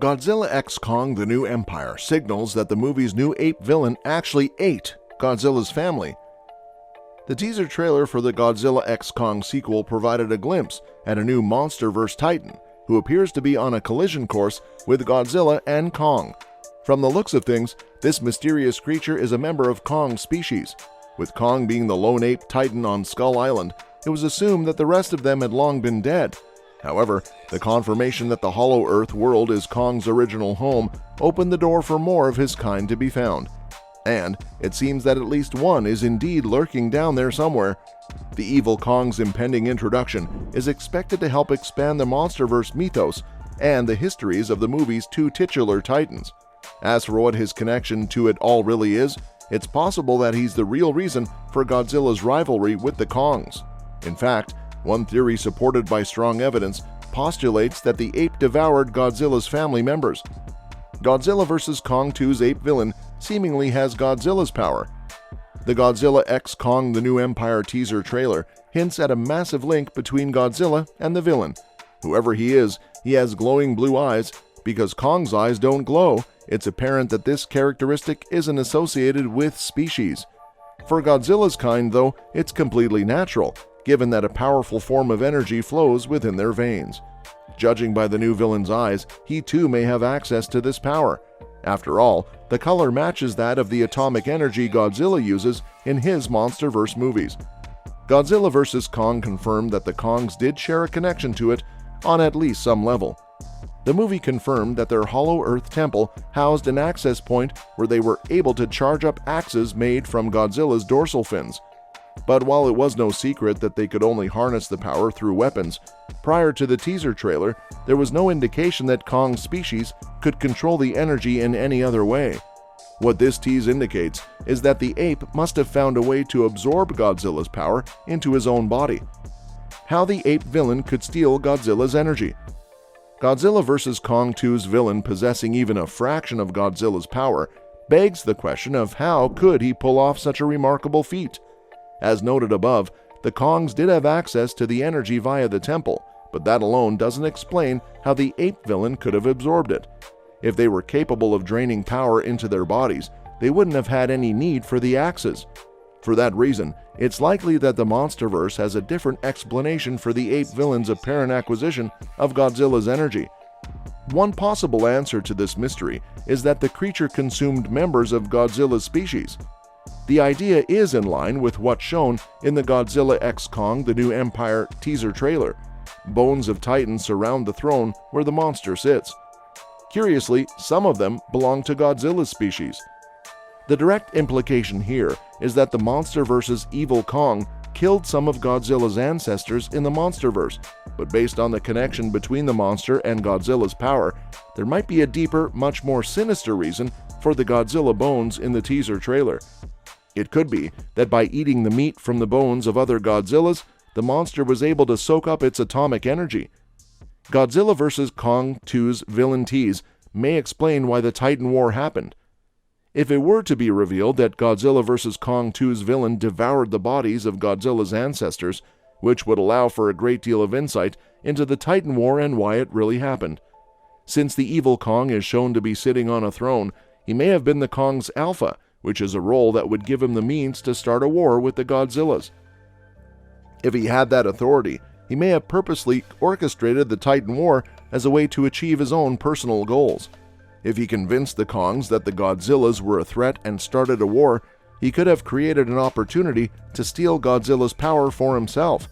Godzilla x Kong: The New Empire signals that the movie's new ape villain actually ate Godzilla's family. The teaser trailer for the Godzilla x Kong sequel provided a glimpse at a new MonsterVerse titan who appears to be on a collision course with Godzilla and Kong. From the looks of things, this mysterious creature is a member of Kong's species. With Kong being the lone ape titan on Skull Island, it was assumed that the rest of them had long been dead. However, the confirmation that the Hollow Earth world is Kong's original home opened the door for more of his kind to be found. And it seems that at least one is indeed lurking down there somewhere. The evil Kong's impending introduction is expected to help expand the MonsterVerse mythos and the histories of the movie's two titular titans. As for what his connection to it all really is, it's possible that he's the real reason for Godzilla's rivalry with the Kongs. In fact, one theory supported by strong evidence postulates that the ape devoured Godzilla's family members. Godzilla vs. Kong 2's ape villain seemingly has Godzilla's power. The Godzilla x Kong: The New Empire teaser trailer hints at a massive link between Godzilla and the villain. Whoever he is, he has glowing blue eyes. Because Kong's eyes don't glow, it's apparent that this characteristic isn't associated with species. For Godzilla's kind, though, it's completely natural, given that a powerful form of energy flows within their veins. Judging by the new villain's eyes, he too may have access to this power. After all, the color matches that of the atomic energy Godzilla uses in his MonsterVerse movies. Godzilla vs. Kong confirmed that the Kongs did share a connection to it on at least some level. The movie confirmed that their Hollow Earth temple housed an access point where they were able to charge up axes made from Godzilla's dorsal fins. But while it was no secret that they could only harness the power through weapons, prior to the teaser trailer, there was no indication that Kong's species could control the energy in any other way. What this tease indicates is that the ape must have found a way to absorb Godzilla's power into his own body. How the ape villain could steal Godzilla's energy. Godzilla vs. Kong 2's villain possessing even a fraction of Godzilla's power begs the question of how could he pull off such a remarkable feat. As noted above, the Kongs did have access to the energy via the temple, but that alone doesn't explain how the ape villain could have absorbed it. If they were capable of draining power into their bodies, they wouldn't have had any need for the axes. For that reason, it's likely that the MonsterVerse has a different explanation for the ape villain's apparent acquisition of Godzilla's energy. One possible answer to this mystery is that the creature consumed members of Godzilla's species. The idea is in line with what's shown in the Godzilla x Kong: The New Empire teaser trailer. Bones of titans surround the throne where the monster sits. Curiously, some of them belong to Godzilla's species. The direct implication here is that the MonsterVerse's evil Kong killed some of Godzilla's ancestors in the MonsterVerse, but based on the connection between the monster and Godzilla's power, there might be a deeper, much more sinister reason for the Godzilla bones in the teaser trailer. It could be that by eating the meat from the bones of other Godzillas, the monster was able to soak up its atomic energy. Godzilla vs. Kong 2's villain tease may explain why the Titan War happened. If it were to be revealed that Godzilla vs. Kong 2's villain devoured the bodies of Godzilla's ancestors, which would allow for a great deal of insight into the Titan War and why it really happened. Since the evil Kong is shown to be sitting on a throne, he may have been the Kong's alpha, which is a role that would give him the means to start a war with the Godzillas. If he had that authority, he may have purposely orchestrated the Titan War as a way to achieve his own personal goals. If he convinced the Kongs that the Godzillas were a threat and started a war, he could have created an opportunity to steal Godzilla's power for himself.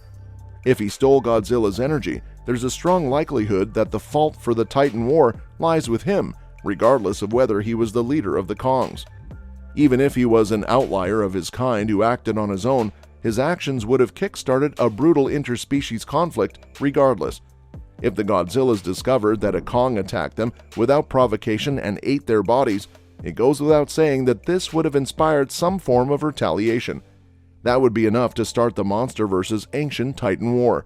If he stole Godzilla's energy, there's a strong likelihood that the fault for the Titan War lies with him, regardless of whether he was the leader of the Kongs. Even if he was an outlier of his kind who acted on his own, his actions would have kick-started a brutal interspecies conflict regardless. If the Godzillas discovered that a Kong attacked them without provocation and ate their bodies, it goes without saying that this would have inspired some form of retaliation. That would be enough to start the MonsterVerse's ancient Titan War.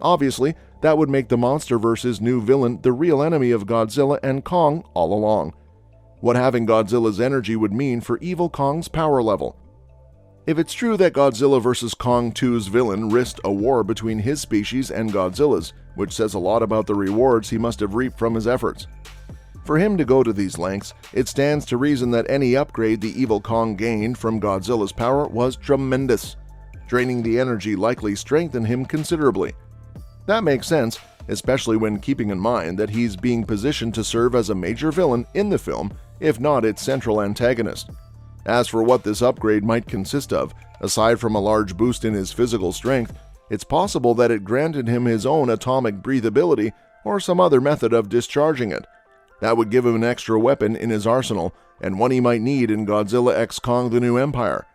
Obviously, that would make the MonsterVerse's new villain the real enemy of Godzilla and Kong all along. What having Godzilla's energy would mean for evil Kong's power level. If it's true that Godzilla vs. Kong 2's villain risked a war between his species and Godzilla's, which says a lot about the rewards he must have reaped from his efforts. For him to go to these lengths, it stands to reason that any upgrade the evil Kong gained from Godzilla's power was tremendous. Draining the energy likely strengthened him considerably. That makes sense, especially when keeping in mind that he's being positioned to serve as a major villain in the film, if not its central antagonist. As for what this upgrade might consist of, aside from a large boost in his physical strength, it's possible that it granted him his own atomic breathability or some other method of discharging it. That would give him an extra weapon in his arsenal, and one he might need in Godzilla x Kong: The New Empire.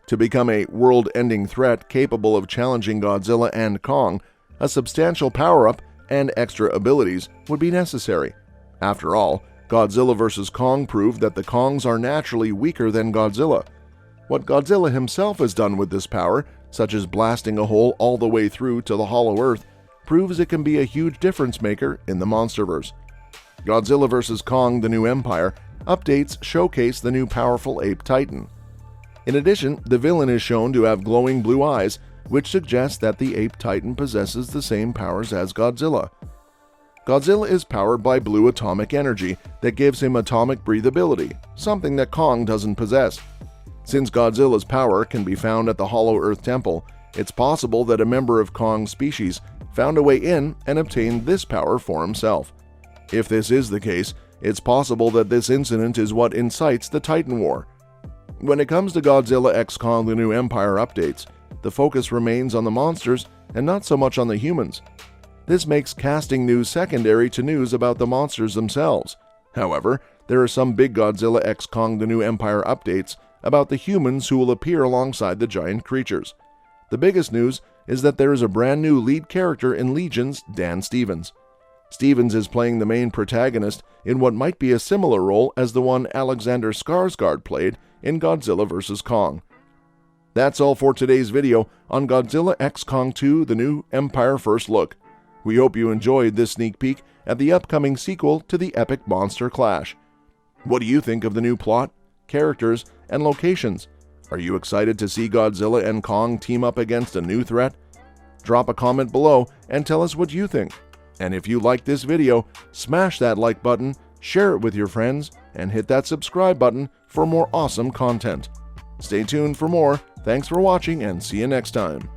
To become a world-ending threat capable of challenging Godzilla and Kong, a substantial power-up and extra abilities would be necessary. After all, Godzilla vs. Kong proved that the Kongs are naturally weaker than Godzilla. What Godzilla himself has done with this power, such as blasting a hole all the way through to the hollow earth, proves it can be a huge difference maker in the MonsterVerse. Godzilla vs. Kong: The New Empire updates showcase the new powerful ape titan. In addition, the villain is shown to have glowing blue eyes, which suggests that the ape titan possesses the same powers as Godzilla. Godzilla is powered by blue atomic energy that gives him atomic breathability, something that Kong doesn't possess. Since Godzilla's power can be found at the Hollow Earth Temple, it's possible that a member of Kong's species found a way in and obtained this power for himself. If this is the case, it's possible that this incident is what incites the Titan War. When it comes to Godzilla x Kong: The New Empire updates, the focus remains on the monsters and not so much on the humans. This makes casting news secondary to news about the monsters themselves. However, there are some big Godzilla x Kong: The New Empire updates about the humans who will appear alongside the giant creatures. The biggest news is that there is a brand new lead character in Legion's Dan Stevens. Stevens is playing the main protagonist in what might be a similar role as the one Alexander Skarsgård played in Godzilla vs. Kong. That's all for today's video on Godzilla x Kong 2: The New Empire First Look. We hope you enjoyed this sneak peek at the upcoming sequel to the epic monster clash. What do you think of the new plot, characters, and locations? Are you excited to see Godzilla and Kong team up against a new threat? Drop a comment below and tell us what you think. And if you liked this video, smash that like button, share it with your friends, and hit that subscribe button for more awesome content. Stay tuned for more. Thanks for watching and see you next time.